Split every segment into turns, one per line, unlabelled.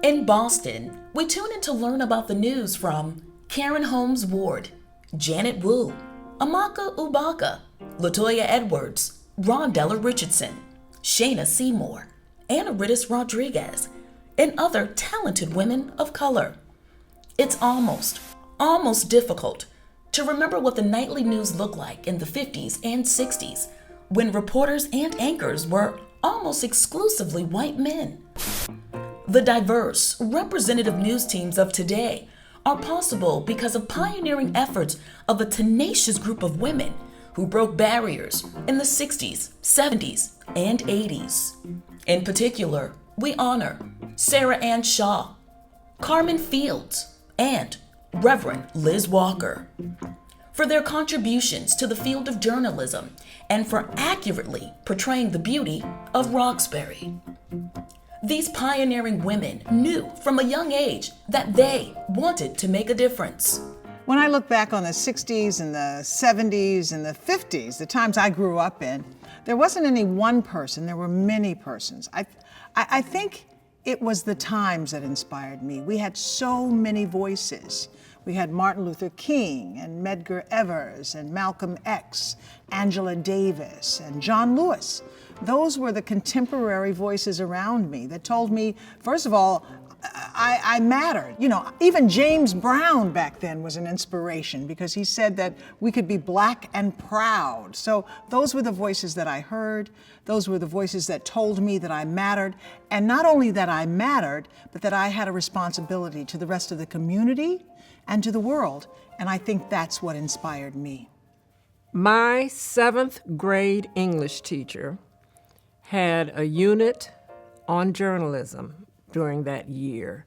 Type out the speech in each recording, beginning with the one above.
In Boston, we tune in to learn about the news from Karen Holmes Ward, Janet Wu, Amaka Ubaka, Latoya Edwards, Rondella Richardson, Shayna Seymour, Anna Rittis Rodriguez, and other talented women of color. It's almost difficult to remember what the nightly news looked like in the 50s and 60s when reporters and anchors were almost exclusively white men. The diverse, representative news teams of today are possible because of pioneering efforts of a tenacious group of women who broke barriers in the 60s, 70s, and 80s. In particular, we honor Sarah Ann Shaw, Carmen Fields, and Reverend Liz Walker for their contributions to the field of journalism and for accurately portraying the beauty of Roxbury. These pioneering women knew from a young age that they wanted to make a difference.
When I look back on the 60s and the 70s and the 50s, the times I grew up in, there wasn't any one person, there were many persons. I think it was the times that inspired me. We had so many voices. We had Martin Luther King and Medgar Evers and Malcolm X, Angela Davis and John Lewis. Those were the contemporary voices around me that told me, first of all, I mattered. You know, even James Brown back then was an inspiration because he said that we could be black and proud. So those were the voices that I heard. Those were the voices that told me that I mattered. And not only that I mattered, but that I had a responsibility to the rest of the community and to the world. And I think that's what inspired me.
My 7th grade English teacher had a unit on journalism during that year,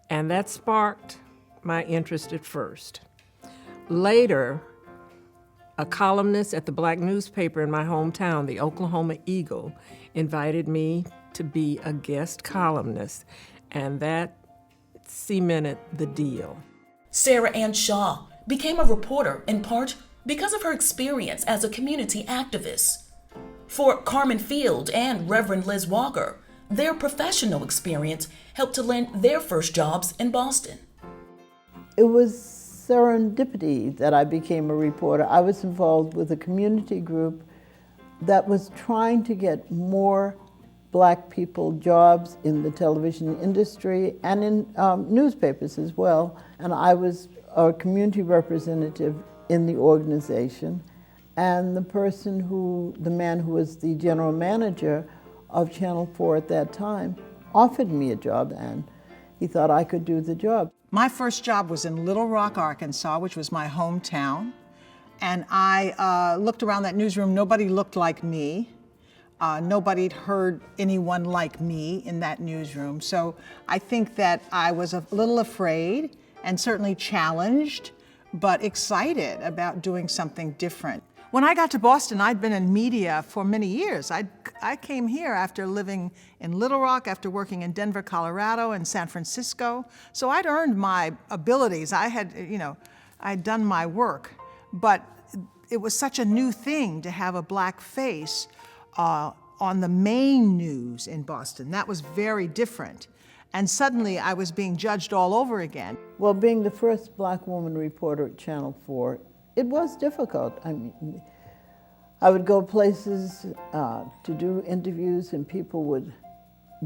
and that sparked my interest at first. Later, a columnist at the black newspaper in my hometown, the Oklahoma Eagle, invited me to be a guest columnist, and that cemented the deal.
Sarah Ann Shaw became a reporter in part because of her experience as a community activist. For Carmen Fields and Reverend Liz Walker, their professional experience helped to land their first jobs in Boston.
It was serendipity that I became a reporter. I was involved with a community group that was trying to get more black people jobs in the television industry and in newspapers as well. And I was a community representative in the organization. And the man who was the general manager of Channel 4 at that time offered me a job, and he thought I could do the job.
My first job was in Little Rock, Arkansas, which was my hometown. And I looked around that newsroom. Nobody looked like me. Nobody'd heard anyone like me in that newsroom. So I think that I was a little afraid and certainly challenged, but excited about doing something different. When I got to Boston, I'd been in media for many years. I came here after living in Little Rock, after working in Denver, Colorado, and San Francisco. So I'd earned my abilities. I'd done my work. But it was such a new thing to have a black face on the main news in Boston. That was very different. And suddenly I was being judged all over again.
Well, being the first black woman reporter at Channel 4, it was difficult. I mean, I would go places to do interviews and people would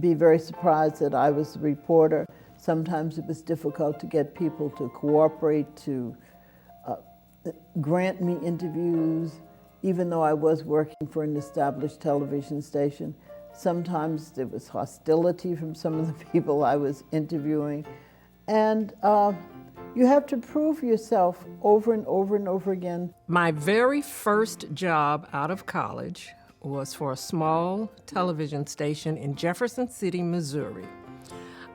be very surprised that I was the reporter. Sometimes it was difficult to get people to cooperate, to grant me interviews, even though I was working for an established television station. Sometimes there was hostility from some of the people I was interviewing. And you have to prove yourself over and over and over again.
My very first job out of college was for a small television station in Jefferson City, Missouri.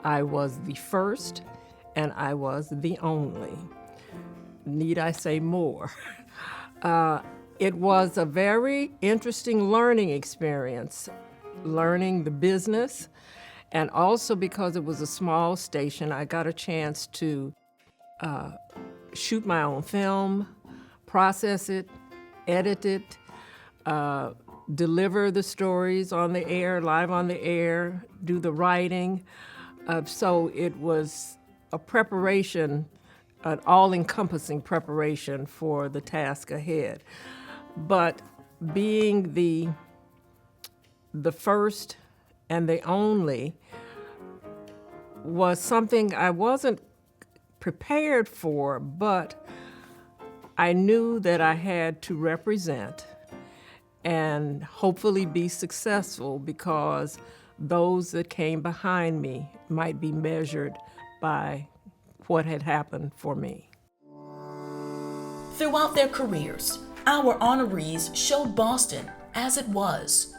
I was the first and I was the only. Need I say more? It was a very interesting learning experience, learning the business, and also because it was a small station, I got a chance to shoot my own film, process it, edit it, deliver the stories on the air, live on the air, do the writing. So it was a preparation, an all-encompassing preparation for the task ahead. But being the first and the only was something I wasn't prepared for, but I knew that I had to represent and hopefully be successful, because those that came behind me might be measured by what had happened for me.
Throughout their careers, our honorees showed Boston as it was.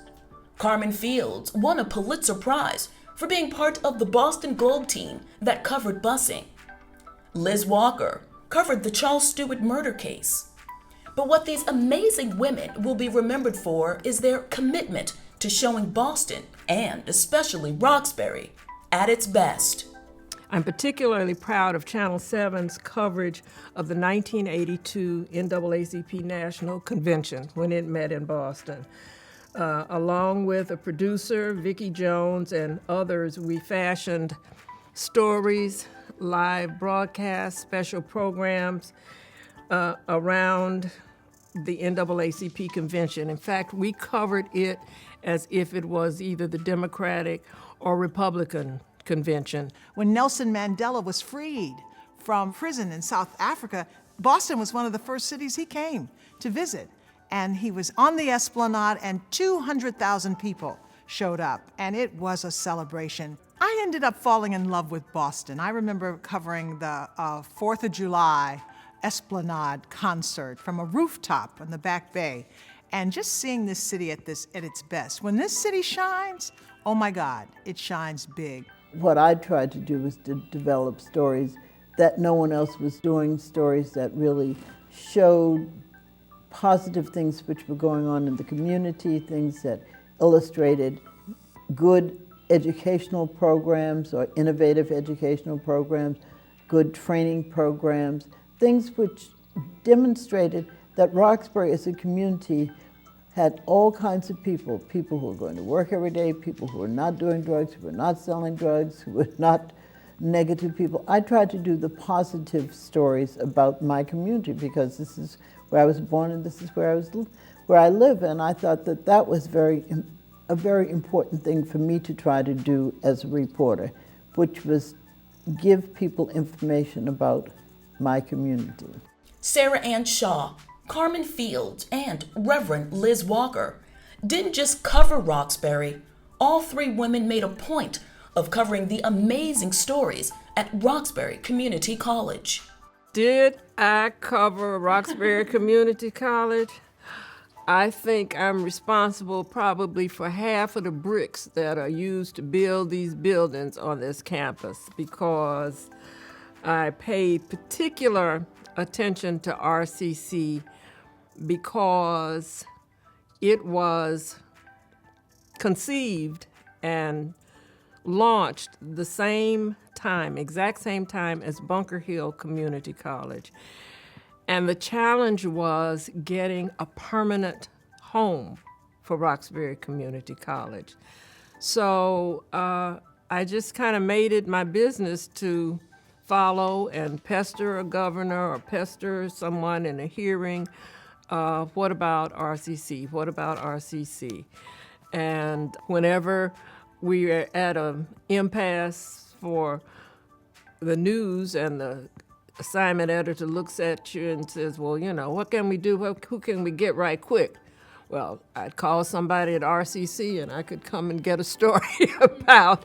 Carmen Fields won a Pulitzer Prize for being part of the Boston Globe team that covered busing. Liz Walker covered the Charles Stewart murder case. But what these amazing women will be remembered for is their commitment to showing Boston, and especially Roxbury, at its best.
I'm particularly proud of Channel 7's coverage of the 1982 NAACP National Convention when it met in Boston. Along with a producer, Vicki Jones, and others, we fashioned stories, live broadcasts, special programs around the NAACP convention. In fact, we covered it as if it was either the Democratic or Republican convention.
When Nelson Mandela was freed from prison in South Africa, Boston was one of the first cities he came to visit. And he was on the Esplanade, and 200,000 people showed up, and it was a celebration. I ended up falling in love with Boston. I remember covering the 4th of July Esplanade concert from a rooftop on the Back Bay, and just seeing this city at its best. When this city shines, oh my God, it shines big.
What I tried to do was to develop stories that no one else was doing, stories that really showed positive things which were going on in the community, things that illustrated good educational programs or innovative educational programs, good training programs, things which demonstrated that Roxbury as a community had all kinds of people, people who were going to work every day, people who were not doing drugs, who were not selling drugs, who were not negative people. I tried to do the positive stories about my community because this is where I was born and this is where I live, and I thought that that was a very important thing for me to try to do as a reporter, which was give people information about my community.
Sarah Ann Shaw, Carmen Fields, and Reverend Liz Walker didn't just cover Roxbury. All three women made a point of covering the amazing stories at Roxbury Community College.
Did I cover Roxbury Community College? I think I'm responsible probably for half of the bricks that are used to build these buildings on this campus, because I paid particular attention to RCC because it was conceived and launched the same time, exact same time as Bunker Hill Community College. And the challenge was getting a permanent home for Roxbury Community College. So I just kind of made it my business to follow and pester a governor or pester someone in a hearing. What about RCC? What about RCC? And whenever we were at an impasse for the news and the assignment editor looks at you and says, well, you know, what can we do? Who can we get right quick? Well, I'd call somebody at RCC and I could come and get a story about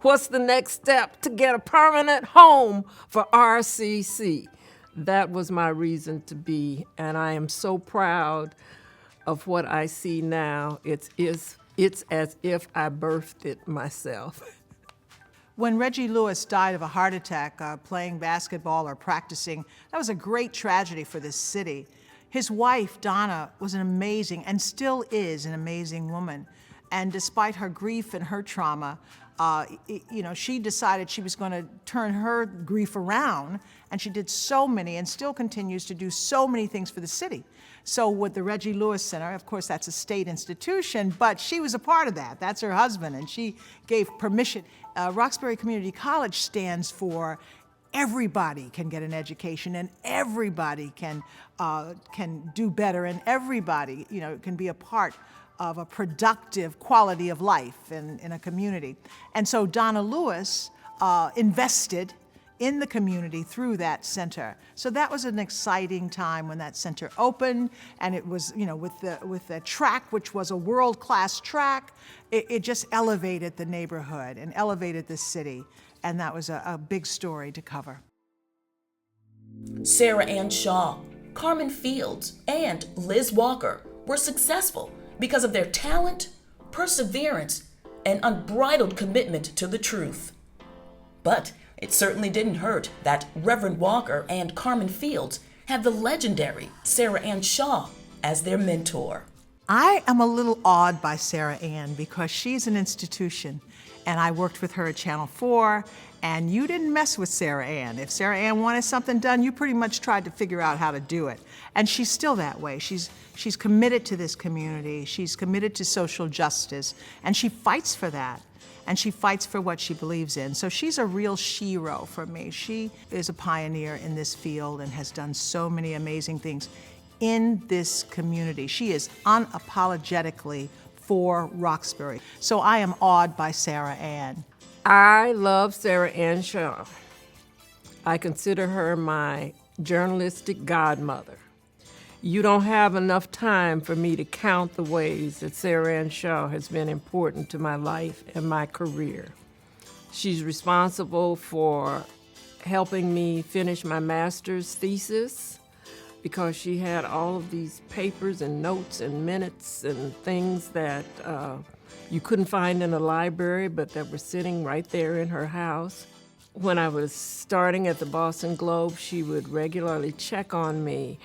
what's the next step to get a permanent home for RCC. That was my reason to be, and I am so proud of what I see now. It's as if I birthed it myself.
When Reggie Lewis died of a heart attack playing basketball or practicing, that was a great tragedy for this city. His wife, Donna, was an amazing, and still is an amazing woman. And despite her grief and her trauma, she decided she was going to turn her grief around, and she did so many and still continues to do so many things for the city. So with the Reggie Lewis Center, of course, that's a state institution, but she was a part of that. That's her husband, and she gave permission. Roxbury Community College stands for everybody can get an education, and everybody can do better, and everybody can be a part of a productive quality of life in a community. And so Donna Lewis invested in the community through that center. So that was an exciting time when that center opened, and it was, with the track, which was a world-class track, it just elevated the neighborhood and elevated the city, and that was a big story to cover.
Sarah Ann Shaw, Carmen Fields, and Liz Walker were successful because of their talent, perseverance, and unbridled commitment to the truth. But it certainly didn't hurt that Reverend Walker and Carmen Fields had the legendary Sarah Ann Shaw as their mentor.
I am a little awed by Sarah Ann because she's an institution, and I worked with her at Channel 4, and you didn't mess with Sarah Ann. If Sarah Ann wanted something done, you pretty much tried to figure out how to do it. And she's still that way. She's committed to this community. She's committed to social justice, and she fights for that. And she fights for what she believes in. So she's a real shero for me. She is a pioneer in this field and has done so many amazing things in this community. She is unapologetically for Roxbury. So I am awed by Sarah Ann.
I love Sarah Ann Shaw. I consider her my journalistic godmother. You don't have enough time for me to count the ways that Sarah Ann Shaw has been important to my life and my career. She's responsible for helping me finish my master's thesis because she had all of these papers and notes and minutes and things that you couldn't find in a library, but that were sitting right there in her house. When I was starting at the Boston Globe, she would regularly check on me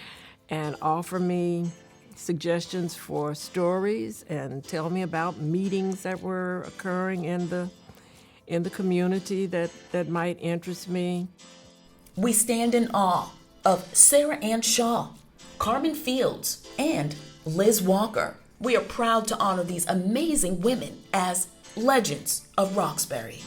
and offer me suggestions for stories and tell me about meetings that were occurring in the community that might interest me.
We stand in awe of Sarah Ann Shaw, Carmen Fields, and Liz Walker. We are proud to honor these amazing women as Legends of Roxbury.